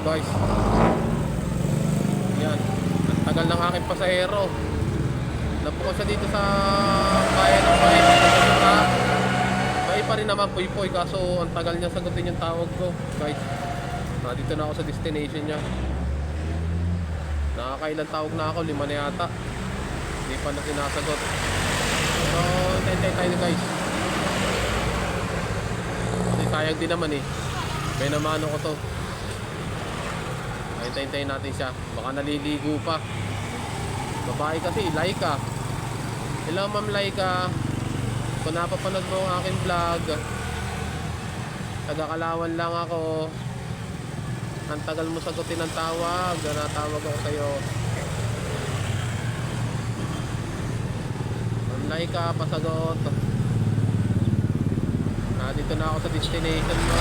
guys. Yan, ang tagal ng aking pasahero. Napuko siya dito sa bayan ng Bay. Bay pa rin naman, Puy-Puy, kaso ang tagal niya sagutin yung tawag ko guys. Dito na ako sa destination niya. Nakakailan tawag na ako, 5 na yata. Hindi pa na sinasagot. Pero hintay tayo guys. Kasi sayang din naman eh. May namano ko to. Hintay natin siya. Baka naliligo pa. Babae kasi, Laika. Hello ma'am Laika. Kung napapanood mo ang aking vlog, taga-Kalawan lang ako. Ang tagal mo sagutin ang tawag. Natawag ako sa'yo. Ma'am Laika, pasagot. Dito na ako sa destination mo.